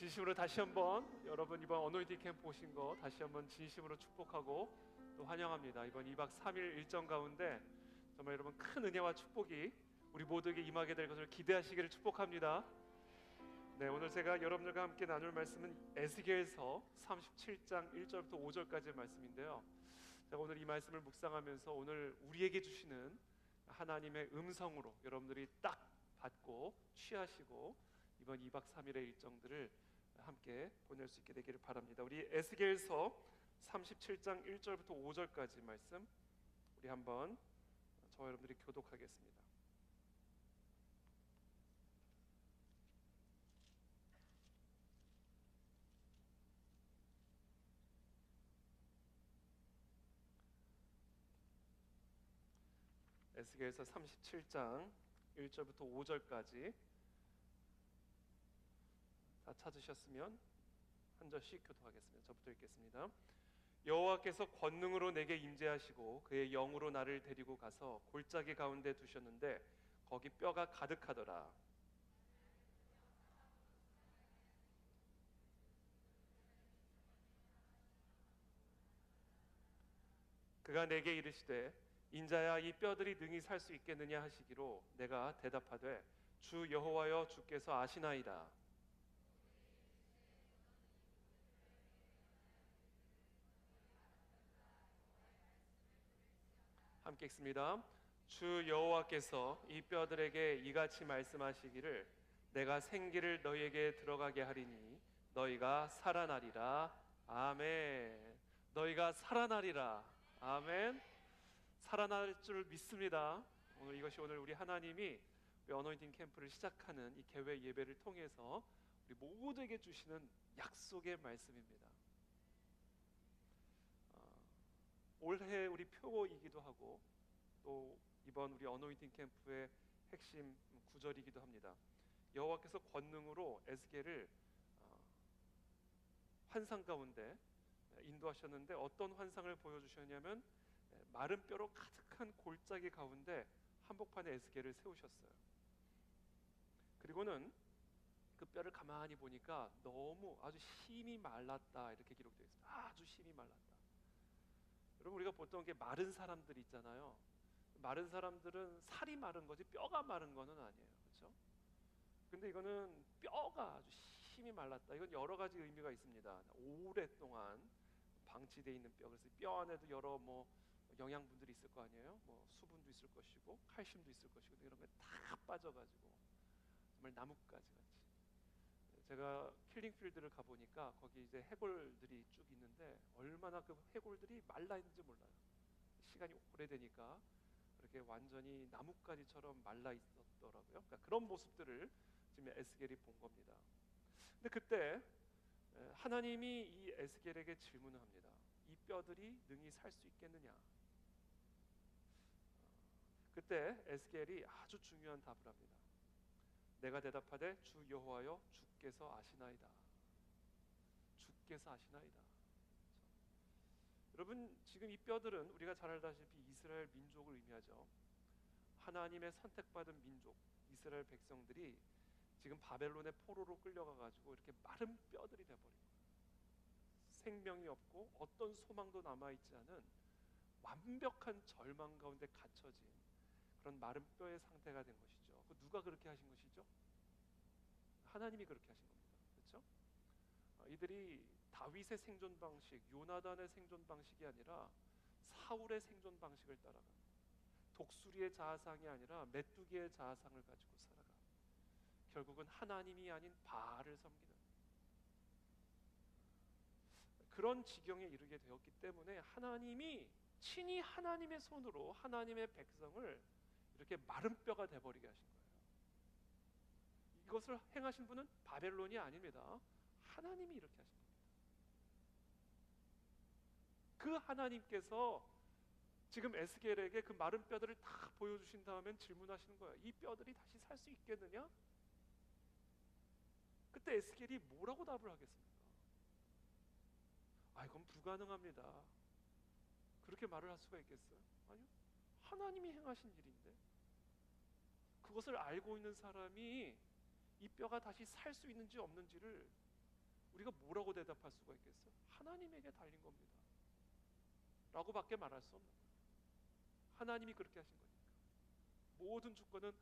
진심으로 다시 한번 여러분 이번 어노인팅 캠프 오신 거 다시 한번 진심으로 축복하고 또 환영합니다. 이번 2박 3일 일정 가운데 정말 여러분 큰 은혜와 축복이 우리 모두에게 임하게 될 것을 기대하시기를 축복합니다. 네, 오늘 제가 여러분들과 함께 나눌 말씀은 에스겔서 37장 1절부터 5절까지의 말씀인데요. 제가 오늘 이 말씀을 묵상하면서 오늘 우리에게 주시는 하나님의 음성으로 여러분들이 딱 받고 취하시고 이번 2박 3일의 일정들을 함께 보낼 수 있게 되기를 바랍니다. 우리 에스겔서 37장 1절부터 5절까지 말씀 우리 한번 저와 여러분들이 교독하겠습니다. 에스겔서 37장 1절부터 5절까지 다 찾으셨으면 한 절씩 교독하겠습니다. 저부터 읽겠습니다. 여호와께서 권능으로 내게 임재하시고 그의 영으로 나를 데리고 가서 골짜기 가운데 두셨는데 거기 뼈가 가득하더라. 그가 내게 이르시되 인자야 이 뼈들이 능히 살 수 있겠느냐 하시기로 내가 대답하되 주 여호와여 주께서 아시나이다. 함께 읽습니다. 주 여호와께서 이 뼈들에게 이같이 말씀하시기를 내가 생기를 너희에게 들어가게 하리니 너희가 살아나리라. 아멘. 너희가 살아나리라. 아멘. 살아날 줄 믿습니다. 이것이 오늘 우리 하나님이 우리 어노인팅 캠프를 시작하는 이 개회 예배를 통해서 우리 모두에게 주시는 약속의 말씀입니다. 올해 우리 표이기도 하고 또 이번 우리 어노인팅 캠프의 핵심 구절이기도 합니다. 여호와께서 권능으로 에스겔을 환상 가운데 인도하셨는데 어떤 환상을 보여주셨냐면 마른 뼈로 가득한 골짜기 가운데 한복판에 에스겔을 세우셨어요. 그리고는 그 뼈를 가만히 보니까 너무 아주 심이 말랐다 이렇게 기록되어 있습니다. 아주 심이 말랐다. 여러분 우리가 보통 게 마른 사람들이 있잖아요. 마른 사람들은 살이 마른 거지 뼈가 마른 거는 아니에요. 그렇죠? 근데 이거는 뼈가 아주 심이 말랐다. 이건 여러 가지 의미가 있습니다. 오랫동안 방치되어 있는 뼈. 그래서 뼈 안에도 여러 영양분들이 있을 거 아니에요. 수분도 있을 것이고 칼슘도 있을 것이고 이런 게 다 빠져가지고 정말 나뭇가지 같이. 제가 킬링필드를 가보니까 거기 이제 해골들이 쭉 있는데 얼마나 그 해골들이 말라 있는지 몰라요. 시간이 오래되니까 이렇게 완전히 나뭇가지처럼 말라 있었더라고요. 그러니까 그런 모습들을 지금 에스겔이 본 겁니다. 근데 그때 하나님이 이 에스겔에게 질문을 합니다. 이 뼈들이 능히 살 수 있겠느냐? 그때 에스겔이 아주 중요한 답을 합니다. 내가 대답하되 주 여호와여 주께서 아시나이다. 주께서 아시나이다. 여러분 지금 이 뼈들은 우리가 잘 알다시피 이스라엘 민족을 의미하죠. 하나님의 선택받은 민족 이스라엘 백성들이 지금 바벨론의 포로로 끌려가가지고 이렇게 마른 뼈들이 돼버린 거예요. 생명이 없고 어떤 소망도 남아있지 않은 완벽한 절망 가운데 갇혀진 그런 마른 뼈의 상태가 된 것이죠. 누가 그렇게 하신 것이죠? 하나님이 그렇게 하신 겁니다. 그렇죠? 이들이 다윗의 생존 방식, 요나단의 생존 방식이 아니라 사울의 생존 방식을 따라가. 독수리의 자아상이 아니라 메뚜기의 자아상을 가지고 살아가. 결국은 하나님이 아닌 바알을 섬기는 그런 지경에 이르게 되었기 때문에 하나님이 친히 하나님의 손으로 하나님의 백성을 이렇게 마른 뼈가 돼버리게 하신 거예요. 이것을 행하신 분은 바벨론이 아닙니다. 하나님이 이렇게 하신 겁니다. 그 하나님께서 지금 에스겔에게 그 마른 뼈들을 다 보여주신 다음엔 질문하시는 거예요. 이 뼈들이 다시 살 수 있겠느냐? 그때 에스겔이 뭐라고 답을 하겠습니까? 이건 불가능합니다. 그렇게 말을 할 수가 있겠어요? 아니요. 하나님이 행하신 일인데 그것을 알고 있는 사람이 이 뼈가 다시 살 수 있는지 없는지를 우리가 뭐라고 대답할 수가 있겠어요? 하나님에게 달린 겁니다 라고밖에 말할 수 없는 거예요. 하나님이 그렇게 하신 거니까. 모든 주권은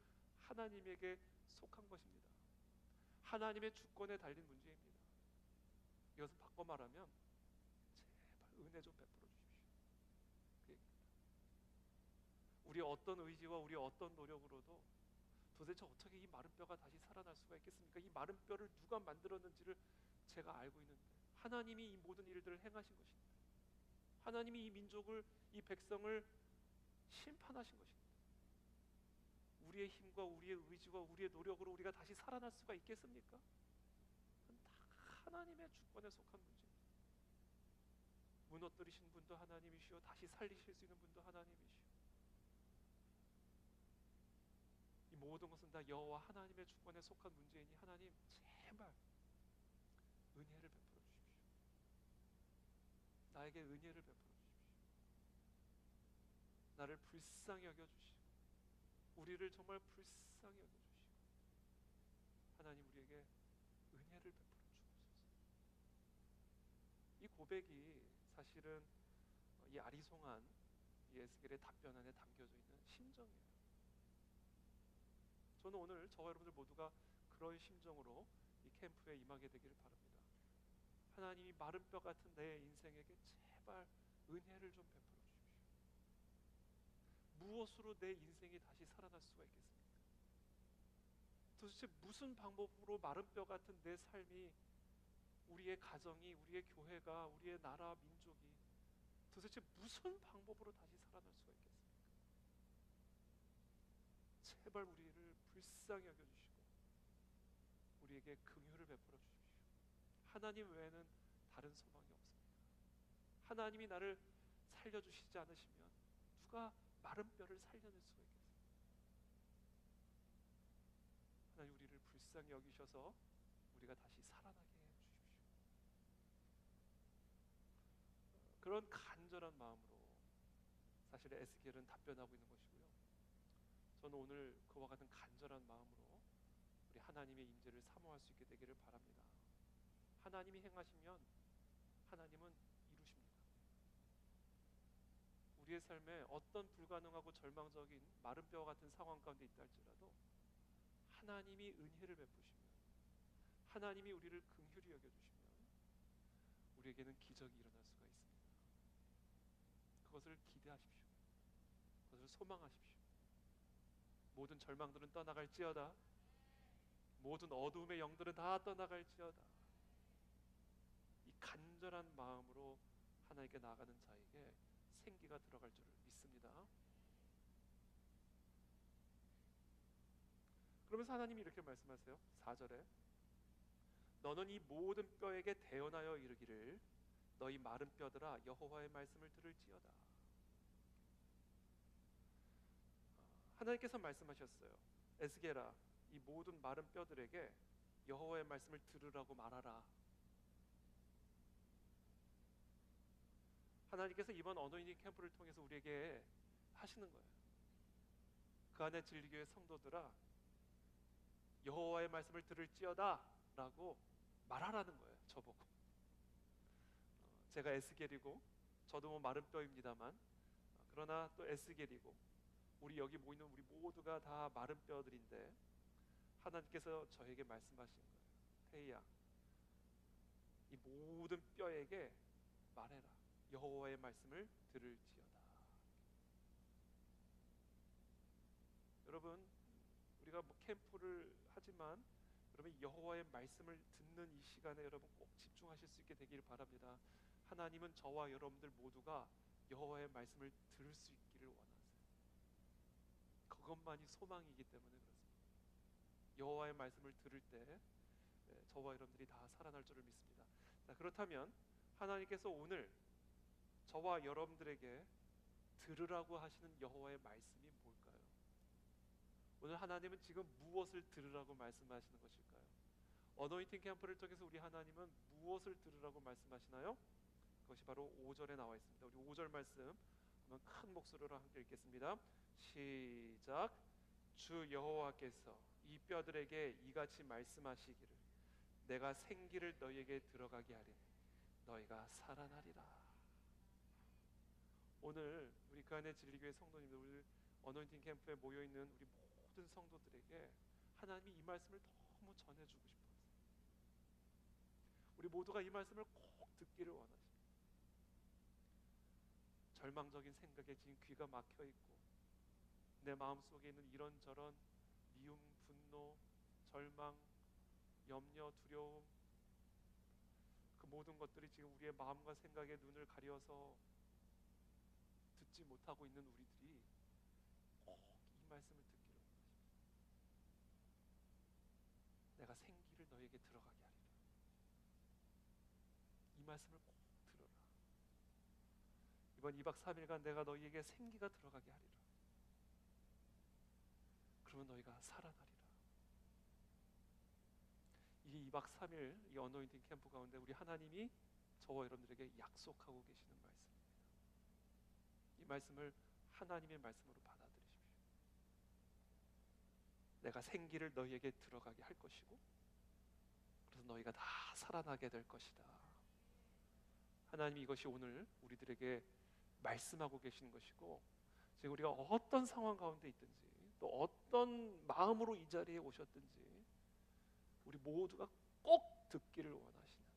하나님에게 속한 것입니다. 하나님의 주권에 달린 문제입니다. 이것을 바꿔 말하면 제발 은혜 좀 베풀어 주십시오. 그 얘기입니다. 우리 어떤 의지와 우리 어떤 노력으로도 도대체 어떻게 이 마른 뼈가 다시 살아날 수가 있겠습니까? 이 마른 뼈를 누가 만들었는지를 제가 알고 있는데 하나님이 이 모든 일들을 행하신 것입니다. 하나님이 이 민족을, 이 백성을 심판하신 것입니다. 우리의 힘과 우리의 의지와 우리의 노력으로 우리가 다시 살아날 수가 있겠습니까? 그건 다 하나님의 주권에 속한 문제입니다. 무너뜨리신 분도 하나님이시오, 다시 살리실 수 있는 분도 하나님이시오. 이 모든 것은 다 여호와 하나님의 주권에 속한 문제이니 하나님 제발 은혜를 베풀어 주십시오. 나에게 은혜를 베풀어 주십시오. 나를 불쌍히 여겨 주시고 우리를 정말 불쌍히 여겨 주시고 하나님 우리에게 은혜를 베풀어 주옵소서. 이 고백이 사실은 이 아리송한 이 에스겔의 답변 안에 담겨져 있는 심정이에요. 저는 오늘 저와 여러분들 모두가 그런 심정으로 이 캠프에 임하게 되기를 바랍니다. 하나님이 마른 뼈 같은 내 인생에게 제발 은혜를 좀 베풀어 주십시오. 무엇으로 내 인생이 다시 살아날 수가 있겠습니까? 도대체 무슨 방법으로 마른 뼈 같은 내 삶이, 우리의 가정이, 우리의 교회가, 우리의 나라, 민족이 도대체 무슨 방법으로 다시 살아날 수가 있겠습니까? 제발 우리를 불쌍히 여겨주시고 우리에게 긍휼을 베풀어 주십시오. 하나님 외에는 다른 소망이 없습니다. 하나님이 나를 살려주시지 않으시면 누가 마른 뼈를 살려낼 수가 있겠습니까? 하나님 우리를 불쌍히 여기셔서 우리가 다시 살아나게 해주십시오. 그런 간절한 마음으로 사실 에스겔은 답변하고 있는 것이고요. 저는 오늘 그와 같은 간절한 마음으로 우리 하나님의 임재를 사모할 수 있게 되기를 바랍니다. 하나님이 행하시면 하나님은 이루십니다. 우리의 삶에 어떤 불가능하고 절망적인 마른 뼈와 같은 상황 가운데 있다 할지라도 하나님이 은혜를 베푸시면, 하나님이 우리를 긍휼히 여겨주시면 우리에게는 기적이 일어날 수가 있습니다. 그것을 기대하십시오. 그것을 소망하십시오. 모든 절망들은 떠나갈지어다. 모든 어두움의 영들은 다 떠나갈지어다. 이 간절한 마음으로 하나님께 나아가는 자에게 생기가 들어갈 줄을 믿습니다. 그러면서 하나님이 이렇게 말씀하세요. 4절에 너는 이 모든 뼈에게 대언하여 이르기를 너희 마른 뼈들아 여호와의 말씀을 들을지어다. 하나님께서 말씀하셨어요. 에스겔아, 이 모든 마른 뼈들에게 여호와의 말씀을 들으라고 말하라. 하나님께서 이번 어노인팅 캠프를 통해서 우리에게 하시는 거예요. 그 안에 진리교회 성도들아, 여호와의 말씀을 들을지어다 라고 말하라는 거예요. 저보고. 제가 에스겔이고 저도 뭐 마른 뼈입니다만, 그러나 또 에스겔이고 우리 여기 모이는 우리 모두가 다 마른 뼈들인데 하나님께서 저에게 말씀하신 거예요. 태희야, 이 모든 뼈에게 말해라. 여호와의 말씀을 들을지어다. 여러분, 우리가 뭐 캠프를 하지만 여러분 여호와의 말씀을 듣는 이 시간에 여러분 꼭 집중하실 수 있게 되기를 바랍니다. 하나님은 저와 여러분들 모두가 여호와의 말씀을 들을 수 있기를 원하세요. 그것만이 소망이기 때문에 그렇습니다. 여호와의 말씀을 들을 때 저와 여러분들이 다 살아날 줄을 믿습니다. 자, 그렇다면 하나님께서 오늘 저와 여러분들에게 들으라고 하시는 여호와의 말씀이 뭘까요? 오늘 하나님은 지금 무엇을 들으라고 말씀하시는 것일까요? 어노인팅 캠프를 통해서 우리 하나님은 무엇을 들으라고 말씀하시나요? 그것이 바로 5절에 나와 있습니다. 우리 5절 말씀 한번 큰 목소리로 함께 읽겠습니다. 시작. 주 여호와께서 이 뼈들에게 이같이 말씀하시기를 내가 생기를 너희에게 들어가게 하리니 너희가 살아나리라. 오늘 우리 그 안에 진리교회 성도님들, 우리 어노인팅 캠프에 모여있는 우리 모든 성도들에게 하나님이 이 말씀을 너무 전해주고 싶어요. 우리 모두가 이 말씀을 꼭 듣기를 원하십니다. 절망적인 생각에 지금 귀가 막혀있고 내 마음속에 있는 이런저런 미움, 분노, 절망, 염려, 두려움, 그 모든 것들이 지금 우리의 마음과 생각에 눈을 가려서 듣지 못하고 있는 우리들이 꼭 이 말씀을 듣기를 원하십니다. 내가 생기를 너에게 들어가게 하리라. 이 말씀을 꼭 들어라. 이번 2박 3일간 내가 너희에게 생기가 들어가게 하리라. 그러면 너희가 살아나리라. 이 2박 3일 이 어노인팅 캠프 가운데 우리 하나님이 저와 여러분들에게 약속하고 계시는 말씀입니다. 이 말씀을 하나님의 말씀으로 받아들이십시오. 내가 생기를 너희에게 들어가게 할 것이고 그래서 너희가 다 살아나게 될 것이다. 하나님이 이것이 오늘 우리들에게 말씀하고 계시는 것이고, 지금 우리가 어떤 상황 가운데 있든지 또 어떤 마음으로 이 자리에 오셨든지 우리 모두가 꼭 듣기를 원하시는,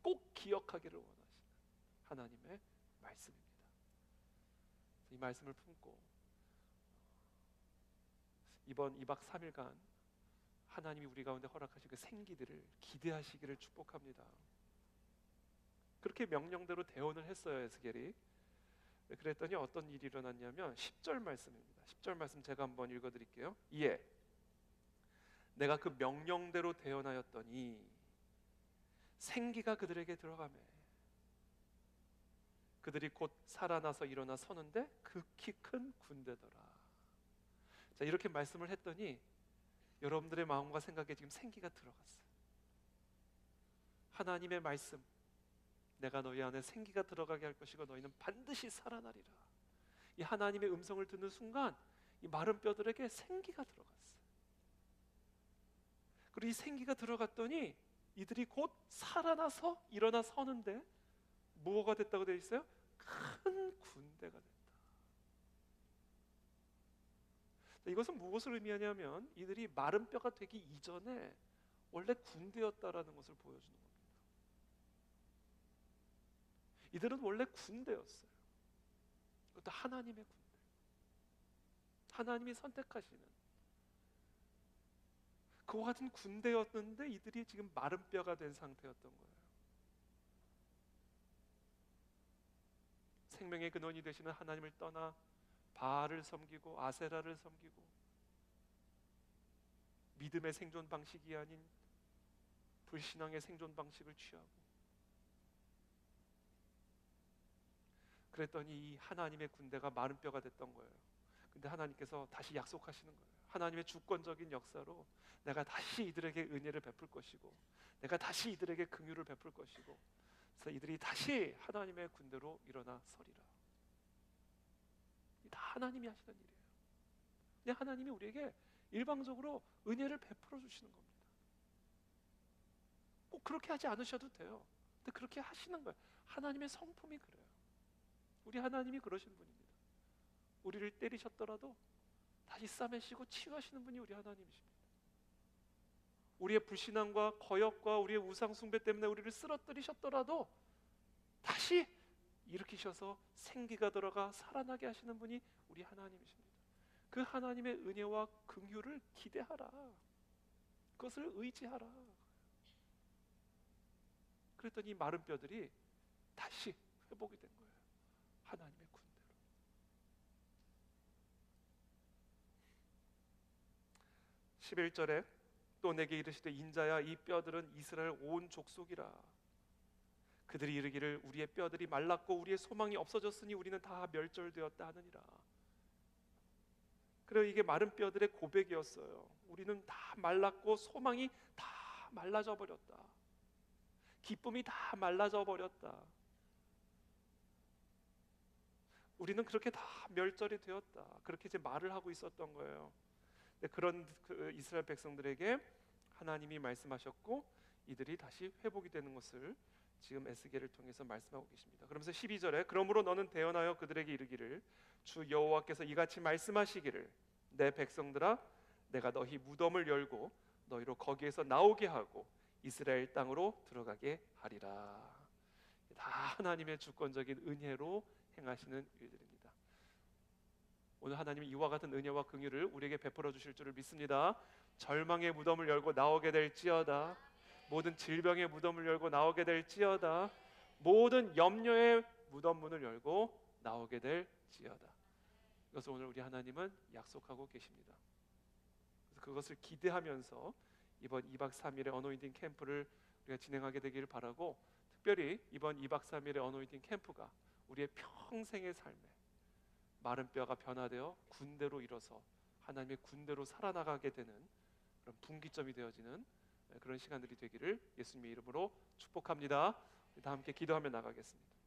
꼭 기억하기를 원하시는 하나님의 말씀입니다. 이 말씀을 품고 이번 2박 3일간 하나님이 우리 가운데 허락하신 그 생기들을 기대하시기를 축복합니다. 그렇게 명령대로 대언을 했어요, 에스겔이. 그랬더니 어떤 일이 일어났냐면 10절 말씀입니다. 10절 말씀 제가 한번 읽어드릴게요. 이에 내가 그 명령대로 대언하였더니 생기가 그들에게 들어가매 그들이 곧 살아나서 일어나 서는데 극히 큰 군대더라. 자, 이렇게 말씀을 했더니 여러분들의 마음과 생각에 지금 생기가 들어갔어요. 하나님의 말씀, 내가 너희 안에 생기가 들어가게 할 것이고 너희는 반드시 살아나리라. 이 하나님의 음성을 듣는 순간 이 마른 뼈들에게 생기가 들어갔어요. 그리고 이 생기가 들어갔더니 이들이 곧 살아나서 일어나 서는데 뭐가 됐다고 되어 있어요? 큰 군대가 됐다. 이것은 무엇을 의미하냐면 이들이 마른 뼈가 되기 이전에 원래 군대였다라는 것을 보여주는 겁니다. 이들은 원래 군대였어요. 그것도 하나님의 군대, 하나님이 선택하시는 그와 같은 군대였는데 이들이 지금 마른 뼈가 된 상태였던 거예요. 생명의 근원이 되시는 하나님을 떠나 바알을 섬기고 아세라를 섬기고 믿음의 생존 방식이 아닌 불신앙의 생존 방식을 취하고, 그랬더니 이 하나님의 군대가 마른 뼈가 됐던 거예요. 근데 하나님께서 다시 약속하시는 거예요. 하나님의 주권적인 역사로 내가 다시 이들에게 은혜를 베풀 것이고 내가 다시 이들에게 긍휼을 베풀 것이고, 그래서 이들이 다시 하나님의 군대로 일어나 서리라. 다 하나님이 하시는 일이에요. 그냥 하나님이 우리에게 일방적으로 은혜를 베풀어 주시는 겁니다. 꼭 그렇게 하지 않으셔도 돼요. 근데 그렇게 하시는 거예요. 하나님의 성품이 그래요. 우리 하나님이 그러신 분입니다. 우리를 때리셨더라도 다시 싸매시고 치유하시는 분이 우리 하나님이십니다. 우리의 불신앙과 거역과 우리의 우상 숭배 때문에 우리를 쓰러뜨리셨더라도 다시 일으키셔서 생기가 들어가 살아나게 하시는 분이 우리 하나님이십니다. 그 하나님의 은혜와 긍휼을 기대하라. 그것을 의지하라. 그랬더니 마른 뼈들이 다시 회복이 된 거예요. 하나님의 군대로. 11절에 또 내게 이르시되 인자야 이 뼈들은 이스라엘 온 족속이라. 그들이 이르기를 우리의 뼈들이 말랐고 우리의 소망이 없어졌으니 우리는 다 멸절되었다 하느니라. 그리고 이게 마른 뼈들의 고백이었어요. 우리는 다 말랐고 소망이 다 말라져 버렸다. 기쁨이 다 말라져 버렸다. 우리는 그렇게 다 멸절이 되었다. 그렇게 이제 말을 하고 있었던 거예요. 그런 그 이스라엘 백성들에게 하나님이 말씀하셨고 이들이 다시 회복이 되는 것을 지금 에스겔을 통해서 말씀하고 계십니다. 그러면서 12절에 그러므로 너는 대언하여 그들에게 이르기를 주 여호와께서 이같이 말씀하시기를 내 백성들아 내가 너희 무덤을 열고 너희로 거기에서 나오게 하고 이스라엘 땅으로 들어가게 하리라. 다 하나님의 주권적인 은혜로 행하시는 일들입니다. 오늘 하나님이 이와 같은 은혜와 긍휼을 우리에게 베풀어 주실 줄을 믿습니다. 절망의 무덤을 열고 나오게 될지어다. 모든 질병의 무덤을 열고 나오게 될지어다. 모든 염려의 무덤 문을 열고 나오게 될지어다. 이것을 오늘 우리 하나님은 약속하고 계십니다. 그래서 그것을 기대하면서 이번 2박 3일의 어노인팅 캠프를 우리가 진행하게 되기를 바라고, 특별히 이번 2박 3일의 어노인팅 캠프가 우리의 평생의 삶에 마른 뼈가 변화되어 군대로 일어서 하나님의 군대로 살아나가게 되는 그런 분기점이 되어지는 그런 시간들이 되기를 예수님의 이름으로 축복합니다. 다 함께 기도하며 나가겠습니다.